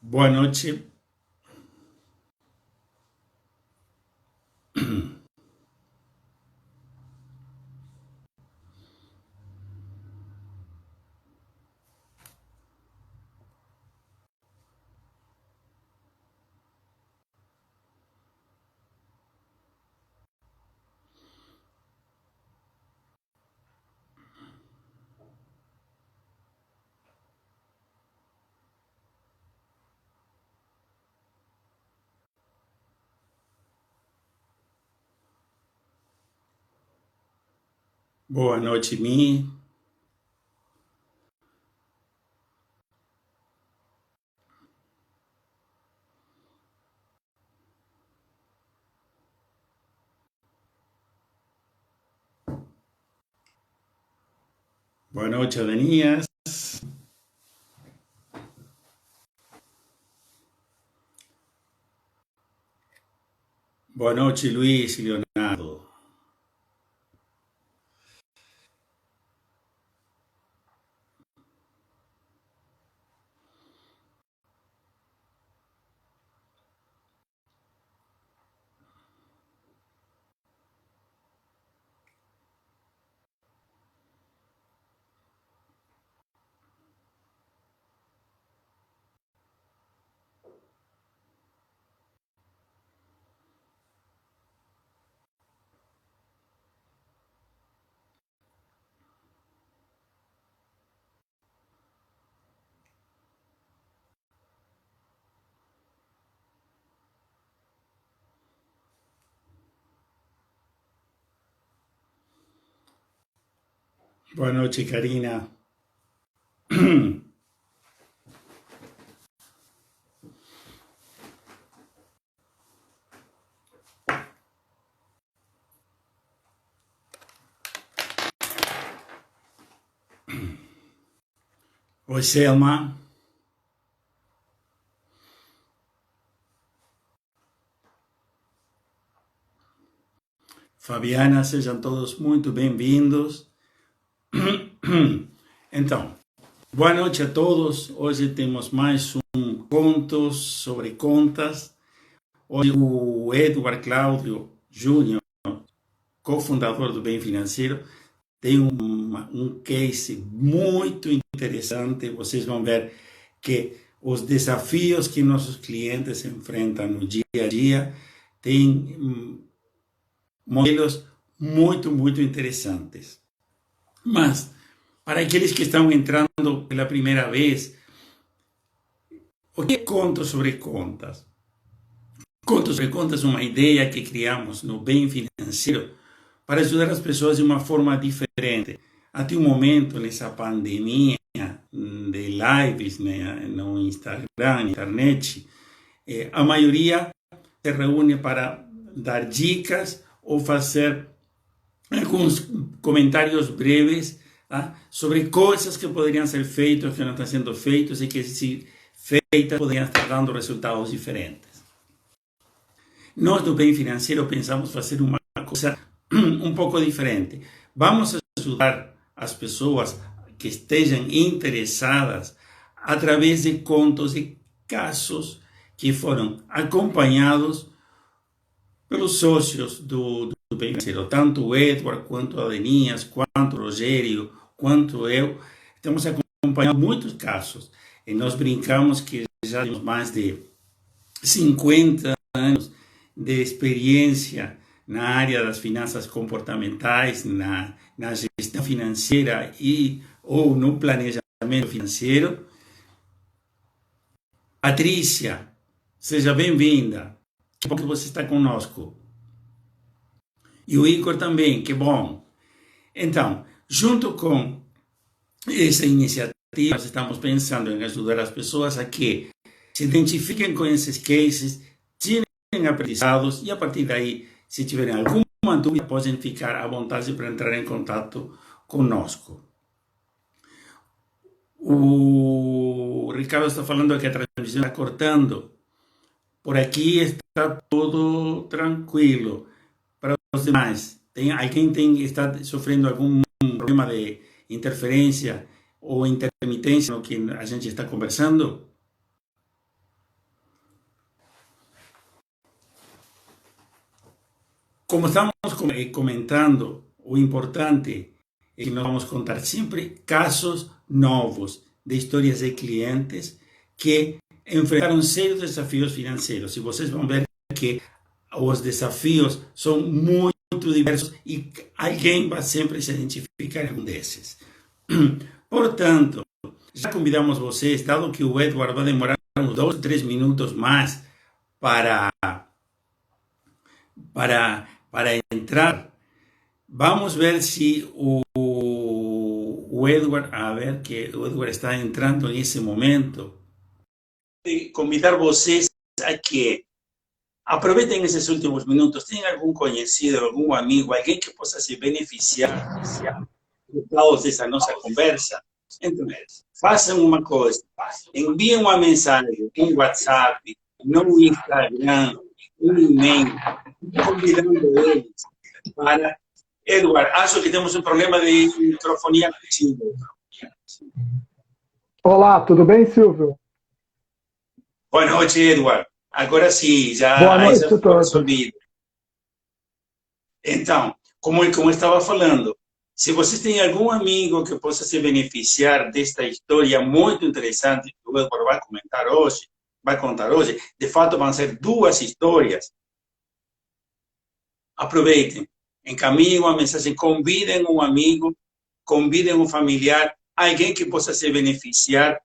Boa noite. Boa noite, Mi. Boa noite, Adenias. Boa noite, Luiz e Leonardo. Boa noite, Karina. Oi, Selma. Fabiana, sejam todos muito bem-vindos. Então, boa noite a todos. Hoje temos mais um Contos sobre Contas. Hoje o Edward Cláudio Júnior, cofundador do Bem Financeiro, tem um case muito interessante. Vocês vão ver que os desafios que nossos clientes enfrentam no dia a dia têm modelos muito interessantes. Mas, para aqueles que estão entrando pela primeira vez, o que é Contos sobre Contas? Contos sobre Contas é uma ideia que criamos no Bem Financeiro para ajudar as pessoas de uma forma diferente. Até o momento, nessa pandemia de lives, né, no Instagram, na internet, a maioria se reúne para dar dicas ou fazer alguns comentários breves, tá, sobre coisas que poderiam ser feitas, que não estão sendo feitas e que, se feitas, poderiam estar dando resultados diferentes. Nós, do Bem Financeiro, pensamos fazer uma coisa um pouco diferente. Vamos ajudar as pessoas que estejam interessadas através de contos e casos que foram acompanhados pelos sócios do Bem Financeiro, tanto o Edward, quanto a Adenias, quanto o Rogério, quanto eu. Estamos acompanhando muitos casos e nós brincamos que já temos mais de 50 anos de experiência na área das finanças comportamentais, na gestão financeira ou no planejamento financeiro. Patrícia, seja bem-vinda. Que bom que você está conosco. E o Igor também, que bom. Então, junto com essa iniciativa, nós estamos pensando em ajudar as pessoas a que se identifiquem com esses cases, tirem aprendizados e, a partir daí, se tiverem alguma dúvida, podem ficar à vontade para entrar em contato conosco. O Ricardo está falando que a transmissão está cortando. Por aqui está tudo tranquilo. Para os demais, alguém está sofrendo algum problema de interferência ou intermitência no que a gente está conversando? Como estamos comentando, o importante é que nós vamos contar sempre casos novos de histórias de clientes que enfrentaram sérios desafios financeiros. E vocês vão ver que os desafios são muito diversos e alguém vai sempre se identificar em um desses. Portanto, já convidamos vocês, dado que o Edward vai demorar uns 2 ou 3 minutos mais para, para entrar, vamos ver se o Edward, a ver que o Edward está entrando nesse momento. E convidar vocês a que aproveitem esses últimos minutos. Tem algum conhecido, algum amigo, alguém que possa se beneficiar dessa nossa conversa? Então, façam uma coisa, enviem uma mensagem, um WhatsApp, no Instagram, um e-mail, convidando eles para... Edward, acho que temos um problema de microfonia contigo. Olá, tudo bem, Silvio? Boa noite, Edward. Agora sim, já Boa noite a foi todos. resolvido. Então, como eu estava falando, se vocês têm algum amigo que possa se beneficiar desta história muito interessante que o Edward vai contar hoje, de fato vão ser 2 histórias. Aproveitem, encaminhem uma mensagem, convidem um amigo, convidem um familiar, alguém que possa se beneficiar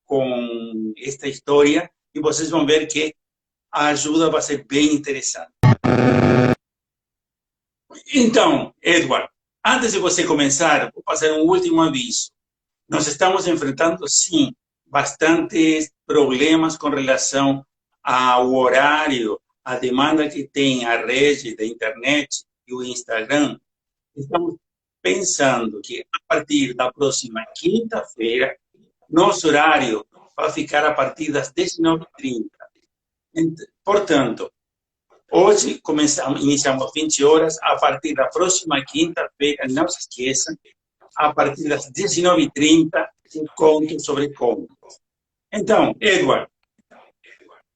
com esta história, e vocês vão ver que a ajuda vai ser bem interessante. Então, Edward, antes de você começar, vou fazer um último aviso. Nós estamos enfrentando, sim, bastantes problemas com relação ao horário, a demanda que tem a rede da internet e o Instagram. Estamos pensando que a partir da próxima quinta-feira, nosso horário vai ficar a partir das 19h30. Portanto, hoje iniciamos 20 horas, a partir da próxima quinta-feira, não se esqueçam, a partir das 19h30, um conto sobre contos. Então, Edward,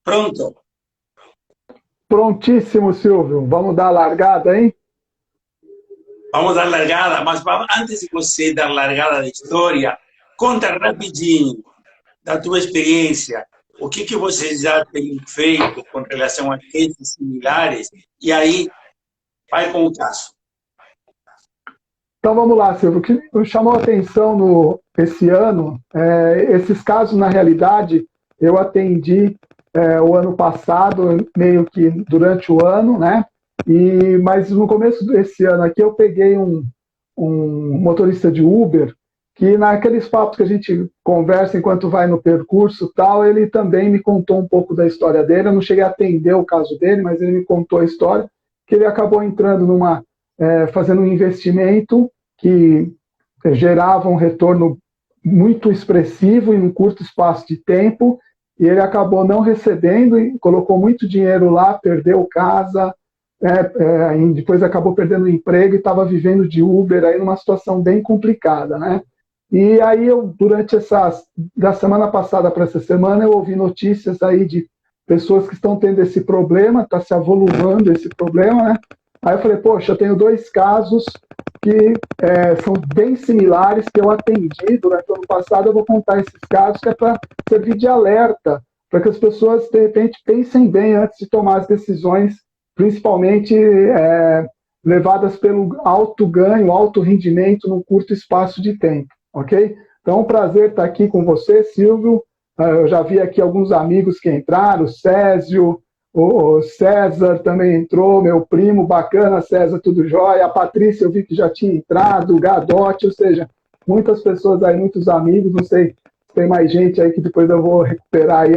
pronto? Prontíssimo, Silvio. Vamos dar a largada, hein? Vamos dar largada, mas antes de você dar largada da história, conta rapidinho da tua experiência, o que você já tem feito com relação a cases similares, e aí vai com o caso. Então vamos lá, Silvio. O que me chamou a atenção esse ano, esses casos, na realidade, eu atendi o ano passado, meio que durante o ano, né? Mas no começo desse ano aqui eu peguei um motorista de Uber que naqueles papos que a gente conversa enquanto vai no percurso tal, ele também me contou um pouco da história dele. Eu não cheguei a atender o caso dele, mas ele me contou a história, que ele acabou entrando fazendo um investimento que gerava um retorno muito expressivo em um curto espaço de tempo, e ele acabou não recebendo e colocou muito dinheiro lá, perdeu casa, e depois acabou perdendo o emprego e estava vivendo de Uber aí numa situação bem complicada, né? E aí durante da semana passada para essa semana, eu ouvi notícias aí de pessoas que estão tendo esse problema, está se avolumando esse problema, né? Aí eu falei, poxa, eu tenho 2 casos que são bem similares, que eu atendi durante o ano passado. Eu vou contar esses casos, que é para servir de alerta, para que as pessoas, de repente, pensem bem antes de tomar as decisões, principalmente levadas pelo alto ganho, alto rendimento num curto espaço de tempo, ok? Então, é um prazer estar aqui com você, Silvio. Eu já vi aqui alguns amigos que entraram, o Césio, o César também entrou, meu primo, bacana, César, tudo jóia. A Patrícia eu vi que já tinha entrado, o Gadotti, ou seja, muitas pessoas aí, muitos amigos, não sei se tem mais gente aí que depois eu vou recuperar aí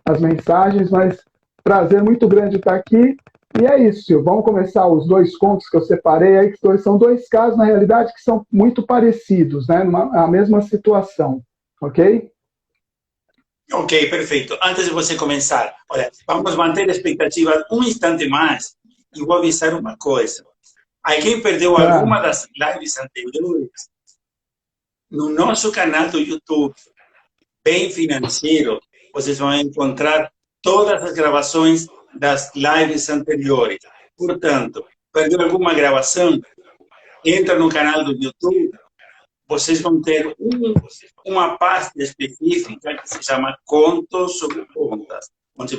as mensagens, mas prazer muito grande estar aqui. E é isso, Silvio. Vamos começar os 2 contos que eu separei aí, que são 2 casos, na realidade, que são muito parecidos, né? A mesma situação, ok? Ok, perfeito. Antes de você começar, olha, vamos manter a expectativa um instante mais e vou avisar uma coisa. Alguém perdeu alguma das lives anteriores? No nosso canal do YouTube, Bem Financeiro, vocês vão encontrar todas as gravações das lives anteriores. Portanto, perdeu alguma gravação, entra no canal do YouTube, vocês vão ter uma pasta específica que se chama Contos sobre Contas, onde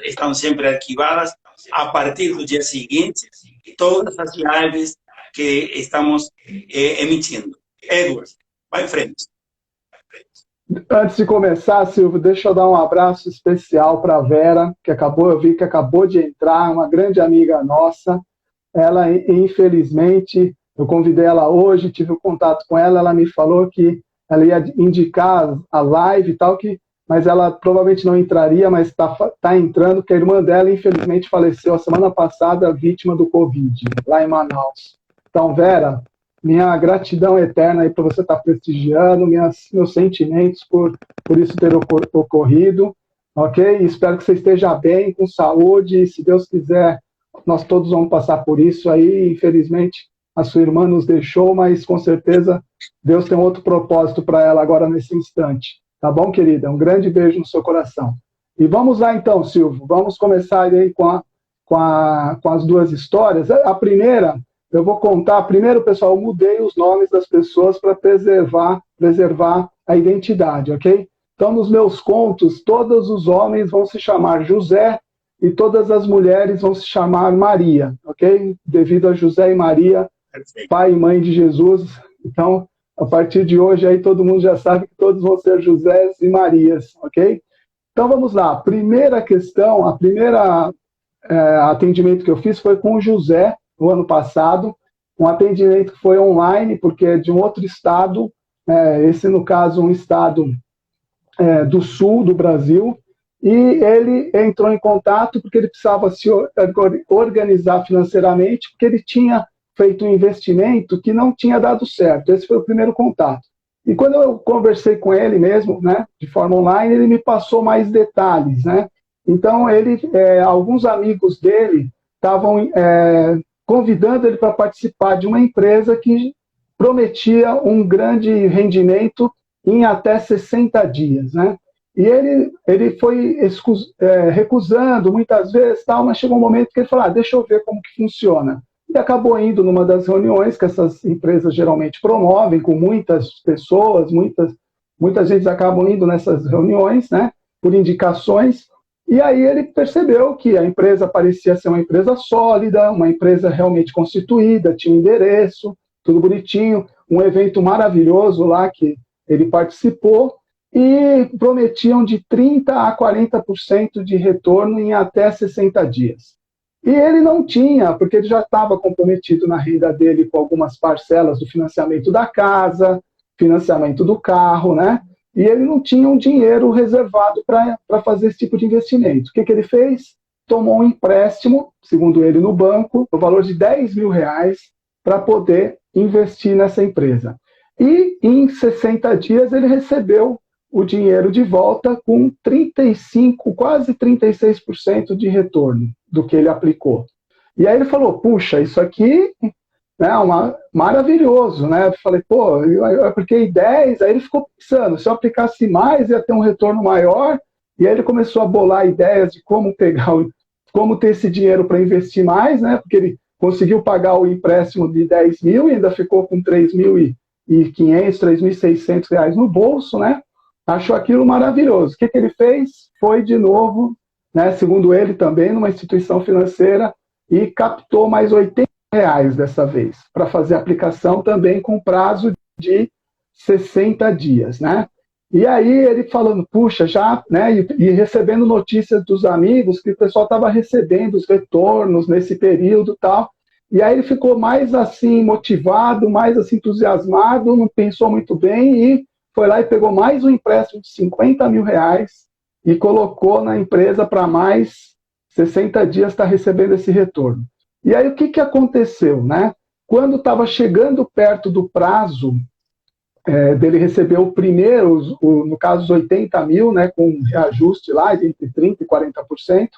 estão sempre arquivadas, a partir do dia seguinte, todas as lives que estamos emitindo. Edward, vai em frente. Antes de começar, Silvio, deixa eu dar um abraço especial para a Vera, eu vi que acabou de entrar, uma grande amiga nossa. Ela, infelizmente, eu convidei ela hoje, tive um contato com ela, ela me falou que ela ia indicar a live e tal, mas ela provavelmente não entraria, mas está entrando, porque a irmã dela, infelizmente, faleceu a semana passada, vítima do Covid, lá em Manaus. Então, Vera, minha gratidão eterna aí por você estar prestigiando, meus sentimentos por isso ter ocorrido, ok? Espero que você esteja bem, com saúde, e se Deus quiser, nós todos vamos passar por isso aí. Infelizmente, a sua irmã nos deixou, mas com certeza Deus tem um outro propósito para ela agora nesse instante. Tá bom, querida? Um grande beijo no seu coração. E vamos lá então, Silvio, vamos começar aí com as duas histórias. A primeira, eu vou contar. Primeiro, pessoal, eu mudei os nomes das pessoas para preservar a identidade, ok? Então, nos meus contos, todos os homens vão se chamar José e todas as mulheres vão se chamar Maria, ok? Devido a José e Maria, pai e mãe de Jesus. Então, a partir de hoje, aí todo mundo já sabe que todos vão ser Josés e Marias, ok? Então, vamos lá. A primeira questão, atendimento que eu fiz foi com o José, no ano passado, um atendimento que foi online, porque é de um outro estado, esse, no caso, um estado do sul do Brasil, e ele entrou em contato porque ele precisava se organizar financeiramente, porque ele tinha feito um investimento que não tinha dado certo. Esse foi o primeiro contato. E quando eu conversei com ele mesmo, né, de forma online, ele me passou mais detalhes, né? Então, alguns amigos dele estavam convidando ele para participar de uma empresa que prometia um grande rendimento em até 60 dias, né? E ele foi recusando muitas vezes, mas chegou um momento que ele falou, deixa eu ver como que funciona. E acabou indo numa das reuniões que essas empresas geralmente promovem, com muitas pessoas, muitas vezes acabam indo nessas reuniões, né, por indicações, e aí ele percebeu que a empresa parecia ser uma empresa sólida, uma empresa realmente constituída, tinha um endereço, tudo bonitinho, um evento maravilhoso lá que ele participou, e prometiam de 30% a 40% de retorno em até 60 dias. E ele não tinha, porque ele já estava comprometido na renda dele com algumas parcelas do financiamento da casa, financiamento do carro, né? E ele não tinha um dinheiro reservado para fazer esse tipo de investimento. O que ele fez? Tomou um empréstimo, segundo ele, no banco, no valor de R$10 mil, para poder investir nessa empresa. E em 60 dias ele recebeu o dinheiro de volta com 35%, quase 36% de retorno do que ele aplicou. E aí ele falou, puxa, isso aqui é maravilhoso, né? Eu falei, eu apliquei 10, aí ele ficou pensando, se eu aplicasse mais ia ter um retorno maior, e aí ele começou a bolar ideias de como ter esse dinheiro para investir mais, né? Porque ele conseguiu pagar o empréstimo de 10 mil e ainda ficou com 3.500, 3.600 reais no bolso, né? Achou aquilo maravilhoso. O que ele fez? Foi de novo, né, segundo ele também, numa instituição financeira e captou mais R$80 dessa vez, para fazer a aplicação também com prazo de 60 dias, né? E aí ele falando, puxa, já, né, e recebendo notícias dos amigos que o pessoal estava recebendo os retornos nesse período e tal. E aí ele ficou mais assim motivado, mais assim entusiasmado, não pensou muito bem e foi lá e pegou mais um empréstimo de R$50 mil e colocou na empresa para mais 60 dias estar recebendo esse retorno. E aí o que aconteceu, né? Quando estava chegando perto do prazo dele receber o primeiro, no caso os 80 mil, né, com um reajuste lá de entre 30% e 40%,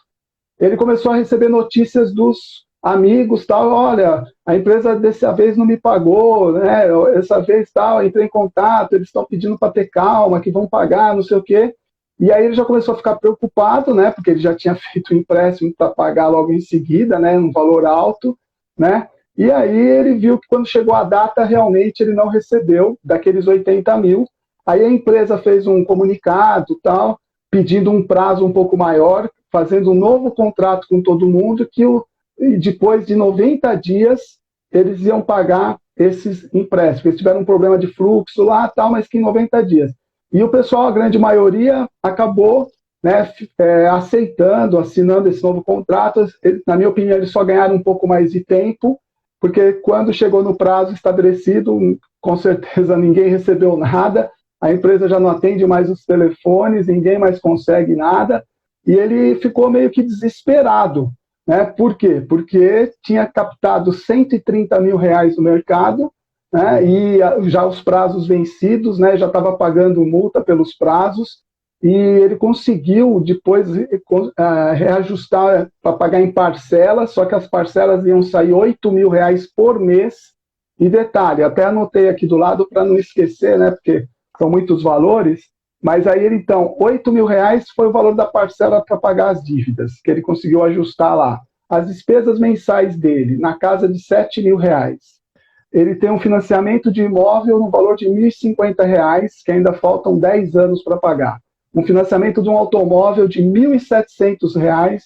ele começou a receber notícias dos amigos, tal, olha, a empresa dessa vez não me pagou, né, essa vez tal, entrei em contato, eles estão pedindo para ter calma, que vão pagar, não sei o quê. E aí ele já começou a ficar preocupado, né, porque ele já tinha feito um empréstimo para pagar logo em seguida, né, um valor alto, né? E aí ele viu que quando chegou a data, realmente ele não recebeu daqueles 80 mil. Aí a empresa fez um comunicado, tal, pedindo um prazo um pouco maior, fazendo um novo contrato com todo mundo, e depois de 90 dias eles iam pagar esses empréstimos. Eles tiveram um problema de fluxo lá, tal, mas que em 90 dias. E o pessoal, a grande maioria, acabou, né, aceitando, assinando esse novo contrato. Na minha opinião, eles só ganharam um pouco mais de tempo, porque quando chegou no prazo estabelecido, com certeza ninguém recebeu nada, a empresa já não atende mais os telefones, ninguém mais consegue nada, e ele ficou meio que desesperado, né? Por quê? Porque tinha captado 130 mil reais no mercado, né? E já os prazos vencidos, né? Já estava pagando multa pelos prazos, e ele conseguiu depois reajustar para pagar em parcelas, só que as parcelas iam sair 8 mil reais por mês. E detalhe, até anotei aqui do lado para não esquecer, né, porque são muitos valores, mas aí ele, então, 8 mil reais foi o valor da parcela para pagar as dívidas, que ele conseguiu ajustar lá. As despesas mensais dele, na casa de 7 mil reais. Ele tem um financiamento de imóvel no valor de R$ 1.050, que ainda faltam 10 anos para pagar. Um financiamento de um automóvel de R$ 1.700,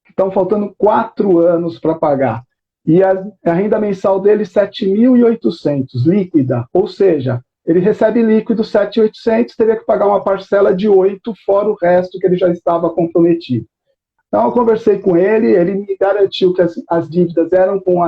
que estão faltando 4 anos para pagar. E a renda mensal dele, 7.800, líquida. Ou seja, ele recebe líquido 7.800, teria que pagar uma parcela de 8, fora o resto que ele já estava comprometido. Então, eu conversei com ele me garantiu que as dívidas eram com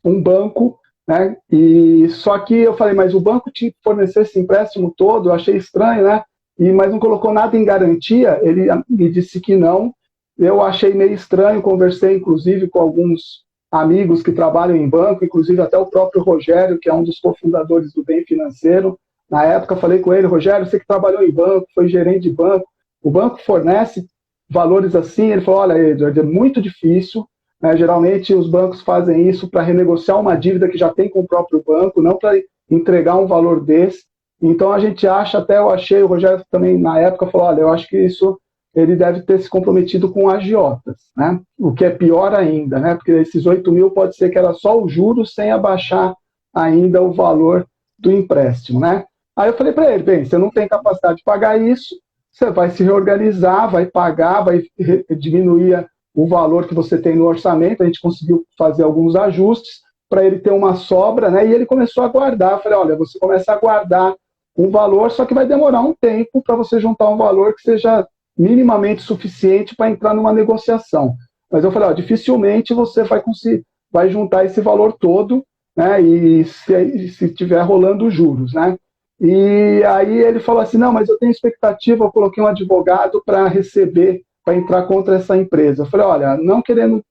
um banco, né? E só que eu falei, mas o banco tinha que fornecer esse empréstimo todo, eu achei estranho, né? Mas não colocou nada em garantia, ele me disse que não. Eu achei meio estranho, conversei inclusive com alguns amigos que trabalham em banco, inclusive até o próprio Rogério, que é um dos cofundadores do Bem Financeiro. Na época falei com ele, Rogério, você que trabalhou em banco, foi gerente de banco, o banco fornece valores assim? Ele falou, olha, Edward, é muito difícil, né? Geralmente os bancos fazem isso para renegociar uma dívida que já tem com o próprio banco, não para entregar um valor desse. Então a gente acha, até eu achei, o Rogério também na época falou, olha, eu acho que isso ele deve ter se comprometido com agiotas, né? O que é pior ainda, né? Porque esses 8 mil pode ser que era só o juros sem abaixar ainda o valor do empréstimo, né? Aí eu falei para ele, bem, você não tem capacidade de pagar isso, você vai se reorganizar, vai pagar, vai diminuir o valor que você tem no orçamento. A gente conseguiu fazer alguns ajustes para ele ter uma sobra, né? E ele começou a guardar. Eu falei, olha, você começa a guardar um valor, só que vai demorar um tempo para você juntar um valor que seja minimamente suficiente para entrar numa negociação. Mas eu falei, ó, dificilmente você vai conseguir, vai juntar esse valor todo, né? E se tiver rolando juros, né? E aí ele falou assim, não, mas eu tenho expectativa, eu coloquei um advogado para receber, para entrar contra essa empresa. Eu falei, olha, não querendo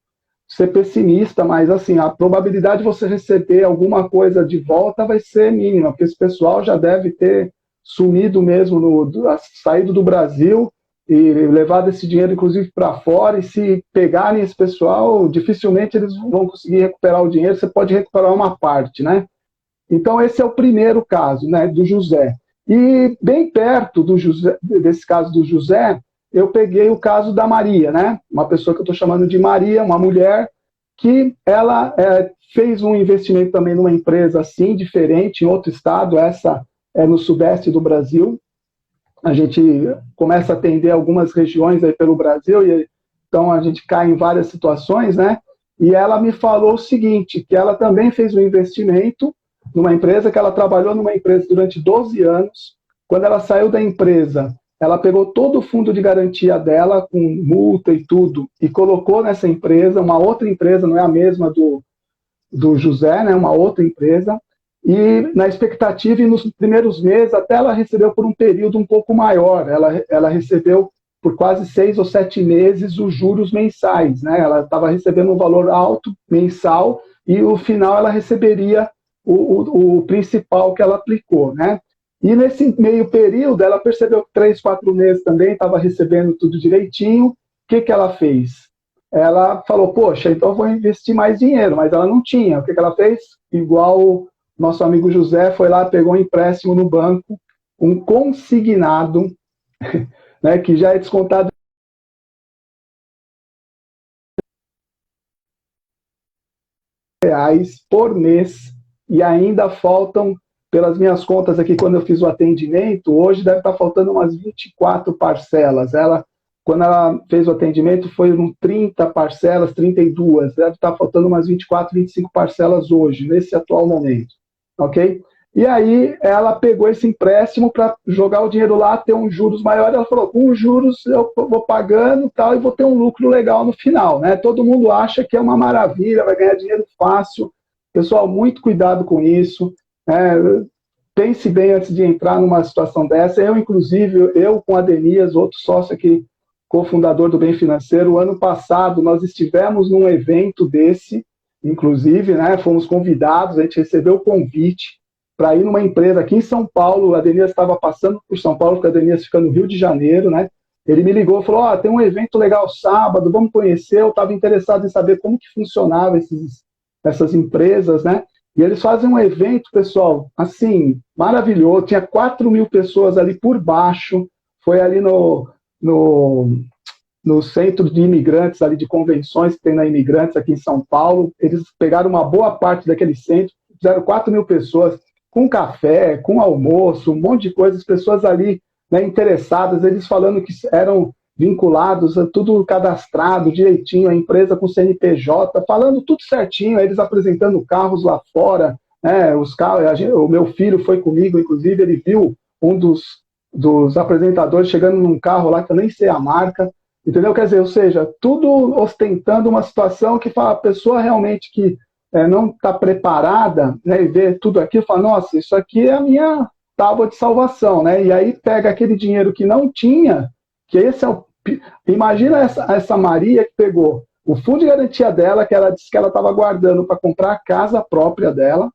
ser pessimista, mas assim, a probabilidade de você receber alguma coisa de volta vai ser mínima, porque esse pessoal já deve ter sumido mesmo, saído do Brasil e levado esse dinheiro, inclusive, para fora, e se pegarem esse pessoal, dificilmente eles vão conseguir recuperar o dinheiro, você pode recuperar uma parte, né? Então, esse é o primeiro caso, né, do José. E bem perto do José, desse caso do José, eu peguei o caso da Maria, né? Uma pessoa que eu estou chamando de Maria, uma mulher, que ela fez um investimento também numa empresa assim, diferente, em outro estado, essa é no sudeste do Brasil. A gente começa a atender algumas regiões aí pelo Brasil, e então a gente cai em várias situações, né? E ela me falou o seguinte, que ela também fez um investimento numa empresa, que ela trabalhou numa empresa durante 12 anos. Quando ela saiu da empresa, ela pegou todo o fundo de garantia dela, com multa e tudo, e colocou nessa empresa, uma outra empresa, não é a mesma do José, né, uma outra empresa, e na expectativa, e nos primeiros meses, até ela recebeu por um período um pouco maior, ela recebeu por quase 6 ou 7 meses os juros mensais, né? Ela estava recebendo um valor alto mensal, e no final ela receberia o principal que ela aplicou, né? E nesse meio período, ela percebeu que 3, 4 meses também estava recebendo tudo direitinho. O que ela fez? Ela falou, poxa, então eu vou investir mais dinheiro, mas ela não tinha. O que ela fez? Igual o nosso amigo José foi lá, pegou um empréstimo no banco, um consignado, né, que já é descontado reais por mês e ainda faltam, pelas minhas contas aqui, quando eu fiz o atendimento, hoje deve estar faltando umas 24 parcelas. Quando ela fez o atendimento, foi 30 parcelas, 32. Deve estar faltando umas 24, 25 parcelas hoje, nesse atual momento. Ok? E aí ela pegou esse empréstimo para jogar o dinheiro lá, ter uns juros maiores. Ela falou, com os juros eu vou pagando tal, e vou ter um lucro legal no final. Né? Todo mundo acha que é uma maravilha, vai ganhar dinheiro fácil. Pessoal, muito cuidado com isso. Pense bem antes de entrar numa situação dessa. Inclusive, eu com a Denias, outro sócio aqui, cofundador do Bem Financeiro, ano passado nós estivemos num evento desse, inclusive, né, fomos convidados, a gente recebeu o convite para ir numa empresa aqui em São Paulo. A Denias estava passando por São Paulo, porque a Denias fica no Rio de Janeiro, né? Ele me ligou e falou, tem um evento legal sábado, vamos conhecer. Eu estava interessado em saber como que funcionava essas empresas, né? E eles fazem um evento, pessoal, assim, maravilhoso. Tinha 4.000 pessoas ali por baixo. Foi ali no centro de imigrantes, ali de convenções que tem na Imigrantes aqui em São Paulo. Eles pegaram uma boa parte daquele centro, fizeram 4.000 pessoas com café, com almoço, um monte de coisas, pessoas ali, né, interessadas, eles falando que eram vinculados, tudo cadastrado direitinho, a empresa com CNPJ, falando tudo certinho, eles apresentando carros lá fora, né, os carros, o meu filho foi comigo, inclusive, ele viu um dos apresentadores chegando num carro lá, que eu nem sei a marca, entendeu? Quer dizer, ou seja, tudo ostentando uma situação que fala, a pessoa realmente que não está preparada, né, e vê tudo aquilo, fala, nossa, isso aqui é a minha tábua de salvação, né? E aí pega aquele dinheiro que não tinha, que esse é o... Imagina essa Maria que pegou o fundo de garantia dela, que ela disse que ela estava guardando para comprar a casa própria dela,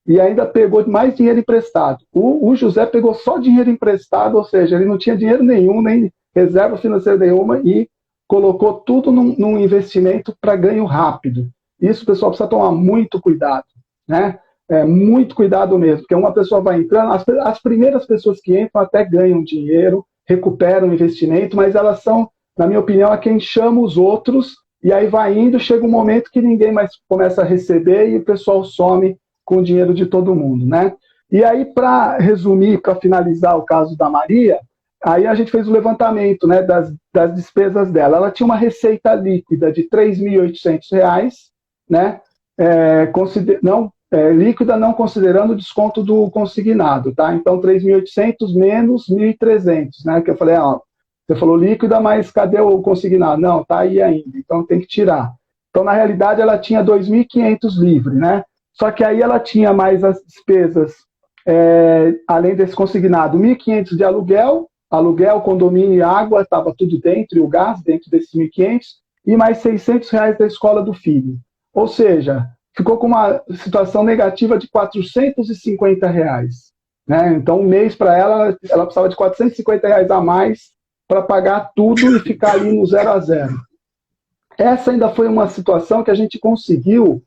e ainda pegou mais dinheiro emprestado. O José pegou só dinheiro emprestado, ou seja, ele não tinha dinheiro nenhum, nem reserva financeira nenhuma, e colocou tudo num investimento para ganho rápido. Isso, pessoal, precisa tomar muito cuidado, né? Muito cuidado mesmo, porque uma pessoa vai entrando, as primeiras pessoas que entram até ganham dinheiro, recuperam o investimento, mas elas são, na minha opinião, a quem chama os outros, e aí vai indo, chega um momento que ninguém mais começa a receber e o pessoal some com o dinheiro de todo mundo, né? E aí, para resumir, para finalizar o caso da Maria, aí a gente fez o levantamento, né, das despesas dela. Ela tinha uma receita líquida de R$ 3.800, né? Líquida não considerando o desconto do consignado, tá? Então, 3.800 menos 1.300, né? Que eu falei, você falou líquida, mas cadê o consignado? Não, tá aí ainda, então tem que tirar. Então, na realidade, ela tinha 2.500 livre, né? Só que aí ela tinha mais as despesas, além desse consignado, 1.500 de aluguel, condomínio e água, estava tudo dentro, e o gás dentro desses 1.500, e mais R$ 600 da escola do filho. Ou seja, ficou com uma situação negativa de R$ 450, né? Então, um mês para ela precisava de R$ 450 a mais para pagar tudo e ficar ali no 0 a 0. Essa ainda foi uma situação que a gente conseguiu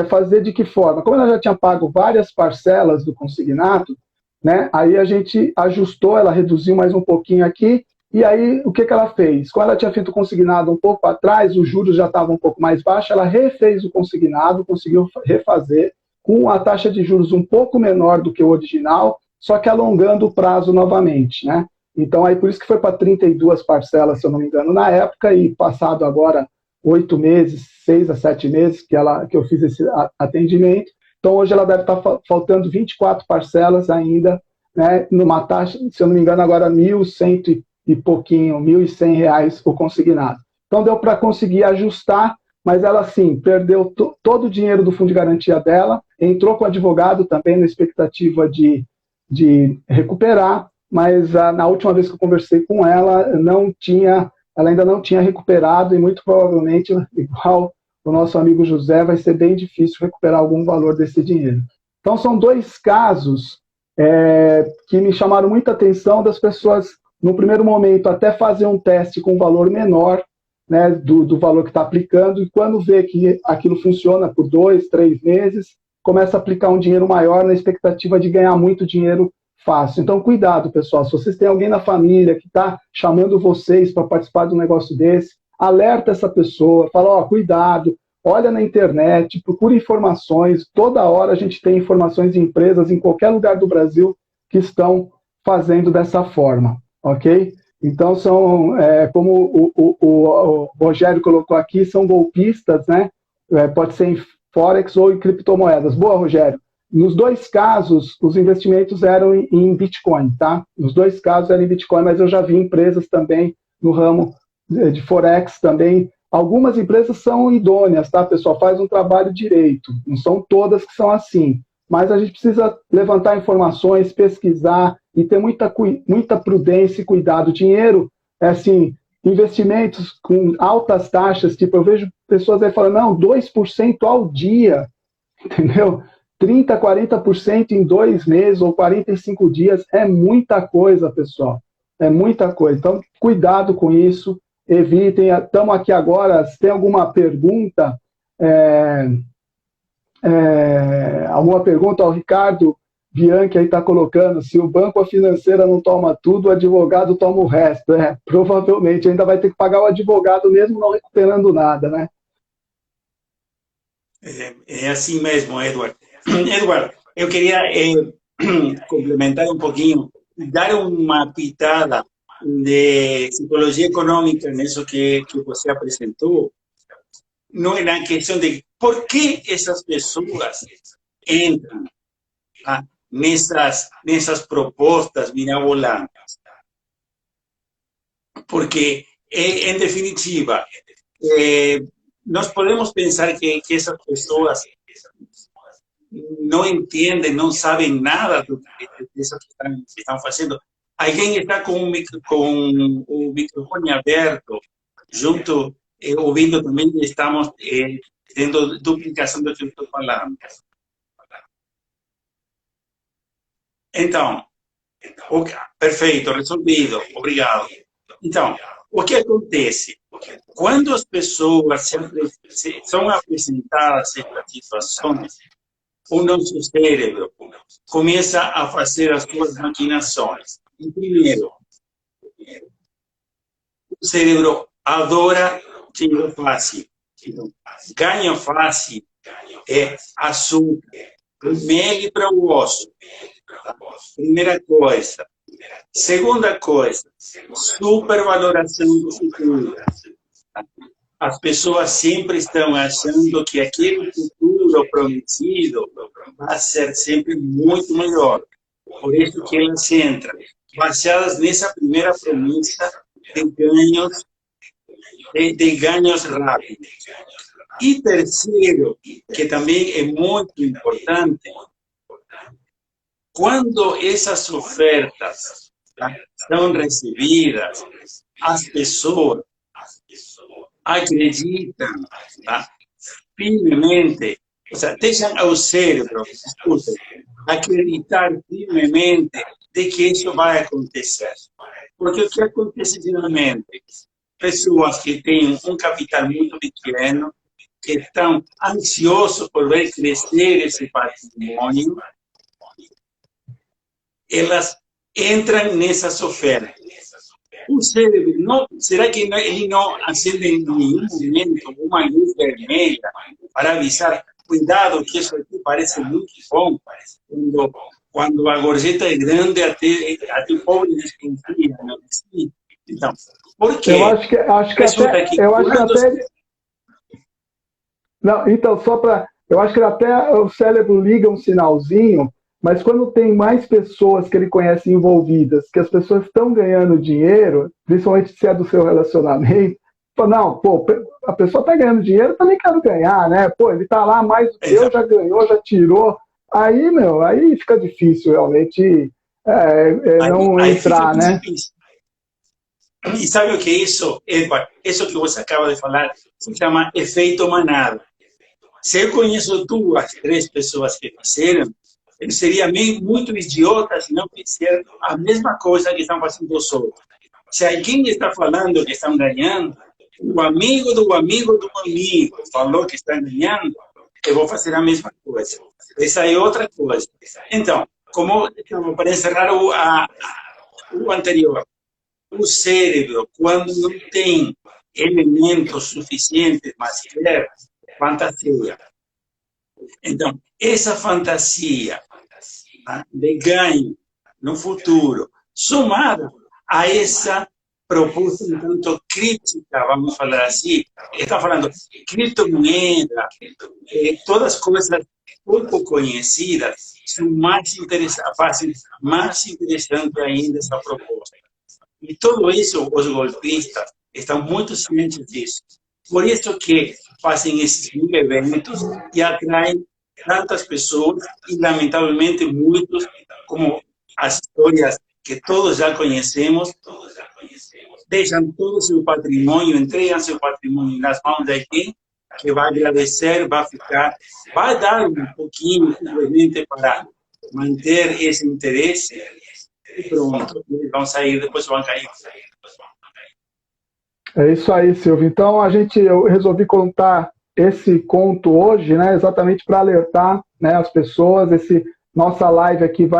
fazer de que forma? Como ela já tinha pago várias parcelas do consignado, né? Aí a gente ajustou, ela reduziu mais um pouquinho aqui, e aí o que ela fez? Quando ela tinha feito o consignado um pouco para trás, os juros já estavam um pouco mais baixos, ela refez o consignado, conseguiu refazer, com a taxa de juros um pouco menor do que o original, só que alongando o prazo novamente, né? Então, aí por isso que foi para 32 parcelas, se eu não me engano, na época, e passado agora 8 meses, 6 a 7 meses que eu fiz esse atendimento. Então, hoje ela deve estar faltando 24 parcelas ainda, né, numa taxa, se eu não me engano, agora 1.100 e pouquinho, R$ 1.100 o consignado. Então, deu para conseguir ajustar, mas ela, sim, perdeu todo o dinheiro do fundo de garantia dela, entrou com o advogado também na expectativa de recuperar, mas na última vez que eu conversei com ela, ela ainda não tinha recuperado, e muito provavelmente, igual o nosso amigo José, vai ser bem difícil recuperar algum valor desse dinheiro. Então, são dois casos que me chamaram muita atenção, das pessoas, no primeiro momento, até fazer um teste com um valor menor, né, do valor que está aplicando, e quando vê que aquilo funciona por 2, 3 meses, começa a aplicar um dinheiro maior na expectativa de ganhar muito dinheiro fácil. Então, cuidado, pessoal. Se vocês têm alguém na família que está chamando vocês para participar de um negócio desse, alerta essa pessoa, fala, cuidado, olha na internet, procura informações, toda hora a gente tem informações de empresas em qualquer lugar do Brasil que estão fazendo dessa forma, ok? Então, são, como o Rogério colocou aqui, são golpistas, né? Pode ser em Forex ou em criptomoedas. Boa, Rogério. Nos dois casos, os investimentos eram em Bitcoin, tá? Nos dois casos eram em Bitcoin, mas eu já vi empresas também no ramo de Forex também. Algumas empresas são idôneas, tá, pessoal? Faz um trabalho direito. Não são todas que são assim. Mas a gente precisa levantar informações, pesquisar e ter muita prudência e cuidado. Dinheiro, assim, investimentos com altas taxas, tipo, eu vejo pessoas aí falando, não, 2% ao dia, entendeu? 30%, 40% em 2 meses ou 45 dias é muita coisa, pessoal. É muita coisa. Então, cuidado com isso, evitem. Estamos aqui agora, se tem alguma pergunta, alguma pergunta ao Ricardo Bianchi aí está colocando, se o banco ou a financeira não toma tudo, o advogado toma o resto. Provavelmente ainda vai ter que pagar o advogado mesmo não recuperando nada, né? É assim mesmo, Edward. Edward, eu queria complementar um pouquinho, dar uma pitada de psicologia econômica nisso que você apresentou, não é na questão de por que essas pessoas entram nessas propostas mirabolantes. Porque, em definitiva, nós podemos pensar que essas pessoas não entendem, não sabem nada disso que estão fazendo. Alguém está com o microfone aberto, junto, ouvindo também, estamos tendo duplicação do que eu estou falando. Então, okay, perfeito, resolvido, obrigado. Então, o que acontece? Quando as pessoas são apresentadas essas situações, o nosso cérebro começa a fazer as suas maquinações. E primeiro, o cérebro adora dinheiro fácil. Ganho fácil é açúcar, mel para o osso. Primeira coisa. Segunda coisa, supervaloração do futuro. As pessoas sempre estão achando que aquele futuro prometido vai ser sempre muito melhor. Por isso que elas entram, baseadas nessa primeira promessa de ganhos rápidos. E terceiro, que também é muito importante, quando essas ofertas são recebidas, as pessoas acreditam firmemente, ou seja, deixam ao cérebro, acreditar firmemente de que isso vai acontecer. Porque o que acontece geralmente? Pessoas que têm um capital muito pequeno, que estão ansiosos por ver crescer esse patrimônio, elas entram nessas ofertas. O cérebro, será que ele não acende em nenhum momento uma luz vermelha para avisar, cuidado que isso aqui parece muito bom, quando a gorjeta é grande, até o pobre desconfia, não é? Então, por quê? Eu acho que até... Não, então, eu acho que até o cérebro liga um sinalzinho, mas quando tem mais pessoas que ele conhece envolvidas, que as pessoas estão ganhando dinheiro, principalmente se é do seu relacionamento, fala, não, pô, a pessoa está ganhando dinheiro, eu também quero ganhar, né? Pô, ele está lá mais do que eu, já ganhou, já tirou. Aí fica difícil realmente não entrar, né? Difícil. E sabe o que é isso, Edward? Isso que você acaba de falar se chama efeito manada. Se eu conheço 2, 3 pessoas que fizeram, eu seria muito idiota se não fizer a mesma coisa que estão fazendo os outros. Se alguém está falando que estão ganhando, o amigo do amigo do amigo falou que está ganhando, eu vou fazer a mesma coisa. Essa é outra coisa. Então, para encerrar o anterior, o cérebro, quando não tem elementos suficientes, mas claros, fantasia. Então, essa fantasia de ganho no futuro, somado a essa proposta um tanto crítica, vamos falar assim, está falando criptomoeda, todas as coisas pouco conhecidas, são mais interessantes, fazem mais interessante ainda essa proposta. E tudo isso, os golpistas estão muito cientes disso. Por isso que fazem esses eventos e atraem tantas pessoas e, lamentavelmente, muitos, como as histórias que todos já conhecemos, deixam todo o seu patrimônio, entregam seu patrimônio nas mãos de alguém que vai agradecer, vai dar um pouquinho, simplesmente, para manter esse interesse, e pronto, eles vão sair, depois vão cair. É isso aí, Silvio. Então, eu resolvi contar esse conto hoje, né, exatamente para alertar, né, as pessoas. Nossa live aqui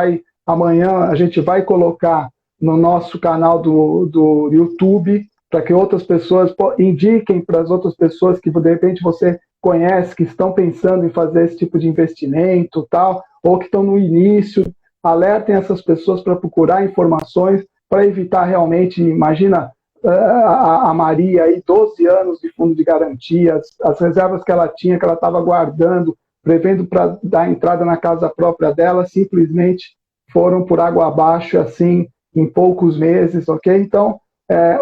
amanhã a gente vai colocar no nosso canal do YouTube, para que outras pessoas indiquem para as outras pessoas que, de repente, você conhece, que estão pensando em fazer esse tipo de investimento, tal, ou que estão no início. Alertem essas pessoas para procurar informações, para evitar realmente, imagina, a Maria aí, 12 anos de fundo de garantia, as reservas que ela tinha, que ela estava guardando, prevendo para dar entrada na casa própria dela, simplesmente foram por água abaixo, assim, em poucos meses, ok? Então,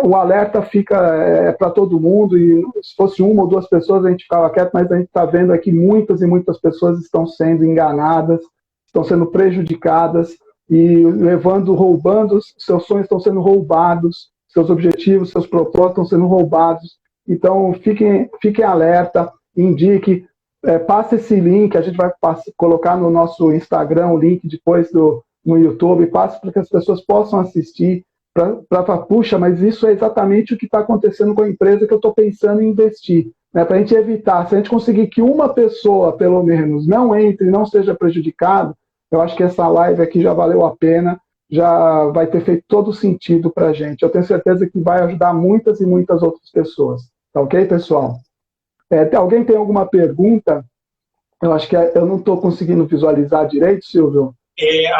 o alerta fica para todo mundo, e se fosse uma ou duas pessoas a gente ficava quieto, mas a gente está vendo aqui muitas e muitas pessoas estão sendo enganadas, estão sendo prejudicadas e roubando, seus sonhos estão sendo roubados, seus objetivos, seus propósitos estão sendo roubados. Então, fiquem alerta, indique, passe esse link, a gente vai colocar no nosso Instagram o link depois no YouTube, passe para que as pessoas possam assistir, para falar, puxa, mas isso é exatamente o que está acontecendo com a empresa que eu estou pensando em investir. Né? Para a gente evitar, se a gente conseguir que uma pessoa, pelo menos, não entre, não seja prejudicado, eu acho que essa live aqui já valeu a pena, já vai ter feito todo sentido para a gente. Eu tenho certeza que vai ajudar muitas e muitas outras pessoas. Tá ok, pessoal? Alguém tem alguma pergunta? Eu acho que eu não estou conseguindo visualizar direito, Silvio.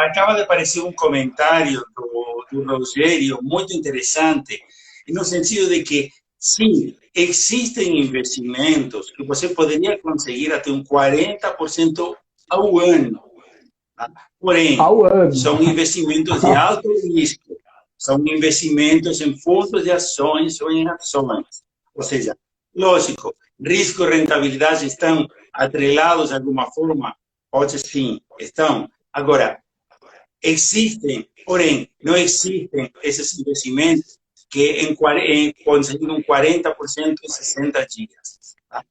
Acaba de aparecer um comentário do Rogério muito interessante, no sentido de que, sim, existem investimentos que você poderia conseguir até um 40% ao ano. Porém, são investimentos de alto risco, são investimentos em fundos de ações ou em ações. Ou seja, lógico, risco e rentabilidade estão atrelados de alguma forma? Pode sim, estão. Agora, existem, porém, não existem esses investimentos que conseguem um 40% em 60 dias. Tá?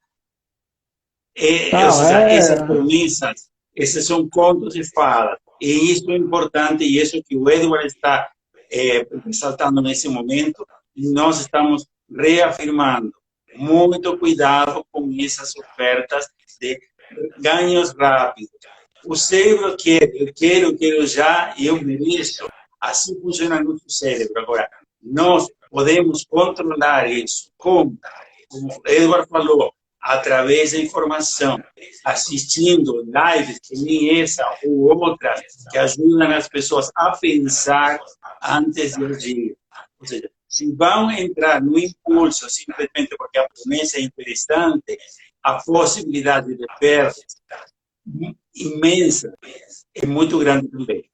Ou seja, essas promessas, esses são contos de fadas. E isso é importante, e isso que o Edward está ressaltando nesse momento, e nós estamos reafirmando. Muito cuidado com essas ofertas de ganhos rápidos. O cérebro quer, eu quero já, e eu mereço. Assim funciona o nosso cérebro. Agora, nós podemos controlar isso. Como o Edward falou, através da informação, assistindo lives que nem essa ou outras, que ajudam as pessoas a pensar antes de agir. Ou seja, se vão entrar no impulso simplesmente porque a promessa é interessante, a possibilidade de perda imensa é muito grande também.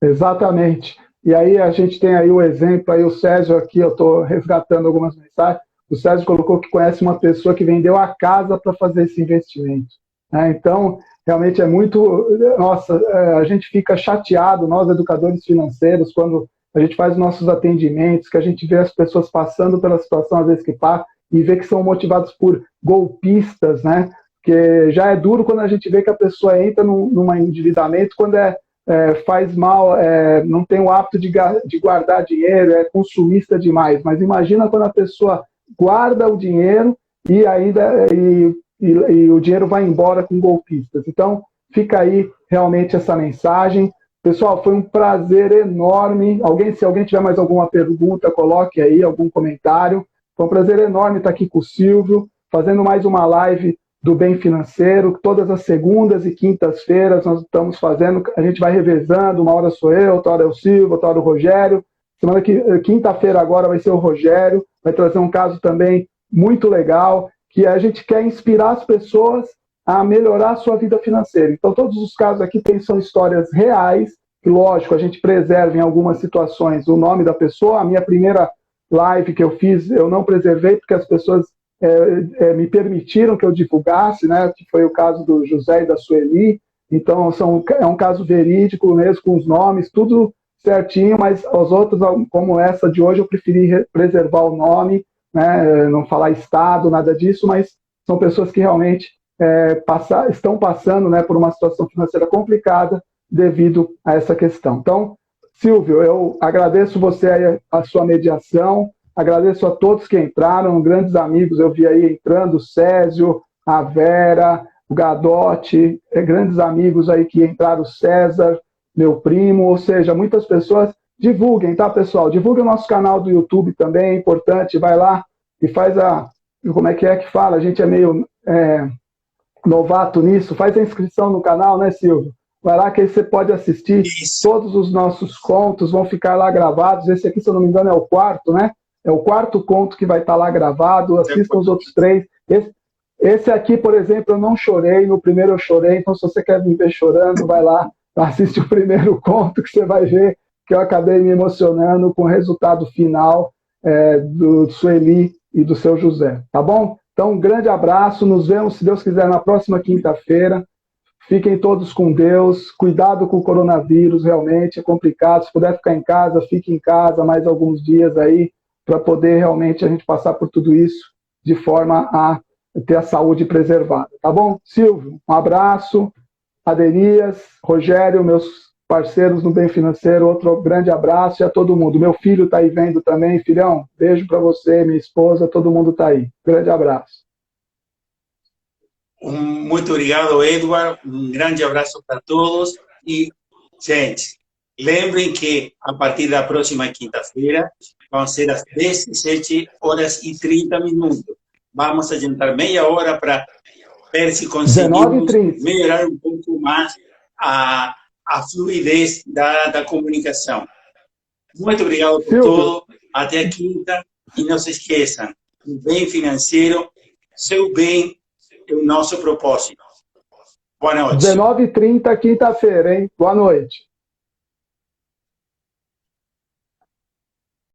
Exatamente. E aí a gente tem aí o exemplo, aí o Césio aqui, eu estou resgatando algumas mensagens, o Césio colocou que conhece uma pessoa que vendeu a casa para fazer esse investimento. Né? Então, realmente é muito... Nossa, a gente fica chateado, nós educadores financeiros, quando a gente faz nossos atendimentos, que a gente vê as pessoas passando pela situação, às vezes que passa, e vê que são motivados por golpistas, né? Que já é duro quando a gente vê que a pessoa entra num endividamento, quando faz mal, não tem o hábito de guardar dinheiro, é consumista demais. Mas imagina quando a pessoa guarda o dinheiro e ainda e o dinheiro vai embora com golpistas. Então, fica aí realmente essa mensagem. Pessoal, foi um prazer enorme. Se alguém tiver mais alguma pergunta, coloque aí algum comentário. Foi um prazer enorme estar aqui com o Silvio. fazendo mais uma live do Bem Financeiro. Todas as segundas e quintas-feiras nós estamos fazendo, a gente vai revezando, uma hora sou eu, outra hora é o Silvio, outra hora é o Rogério. Quinta-feira agora vai ser o Rogério, vai trazer um caso também muito legal, que a gente quer inspirar as pessoas a melhorar a sua vida financeira. Então, todos os casos aqui são histórias reais, que, lógico, a gente preserva em algumas situações o nome da pessoa. A minha primeira live que eu fiz, eu não preservei, porque as pessoas me permitiram que eu divulgasse, né, que foi o caso do José e da Sueli. Então, é um caso verídico mesmo, com os nomes, tudo certinho, mas as outras, como essa de hoje, eu preferi preservar o nome, né, não falar estado, nada disso, mas são pessoas que realmente estão passando, né, por uma situação financeira complicada devido a essa questão. Então, Silvio, eu agradeço você a sua mediação, agradeço a todos que entraram, grandes amigos, eu vi aí entrando, o Césio, a Vera, o Gadotti, grandes amigos aí que entraram, o César, meu primo, ou seja, muitas pessoas. Divulguem, tá, pessoal? Divulguem o nosso canal do YouTube também, é importante, vai lá e faz como é que fala? A gente é meio novato nisso, faz a inscrição no canal, né, Silvio? Vai lá que aí você pode assistir. Isso. Todos os nossos contos vão ficar lá gravados. Esse aqui, se eu não me engano, é o quarto, né? É o quarto conto que vai estar lá gravado. Assistam os outros 3. Esse aqui, por exemplo, eu não chorei. No primeiro eu chorei. Então, se você quer me ver chorando, vai lá, assiste o primeiro conto que você vai ver que eu acabei me emocionando com o resultado final do Sueli e do seu José. Tá bom? Então, um grande abraço. Nos vemos, se Deus quiser, na próxima quinta-feira. Fiquem todos com Deus, cuidado com o coronavírus, realmente é complicado. Se puder ficar em casa, fique em casa mais alguns dias aí, para poder realmente a gente passar por tudo isso de forma a ter a saúde preservada, tá bom? Silvio, um abraço, Aderias, Rogério, meus parceiros no Bem Financeiro, outro grande abraço e a todo mundo. Meu filho está aí vendo também, filhão, beijo para você, minha esposa, todo mundo está aí. Grande abraço. Muito obrigado, Edward. Um grande abraço para todos. E, gente, lembrem que a partir da próxima quinta-feira vão ser as 17h30. Vamos adiantar meia hora para ver se conseguimos melhorar um pouco mais a fluidez da comunicação. Muito obrigado por tudo. Até a quinta. E não se esqueçam, o bem financeiro, seu bem, é o nosso propósito. Boa noite. 19h30, quinta-feira, hein? Boa noite.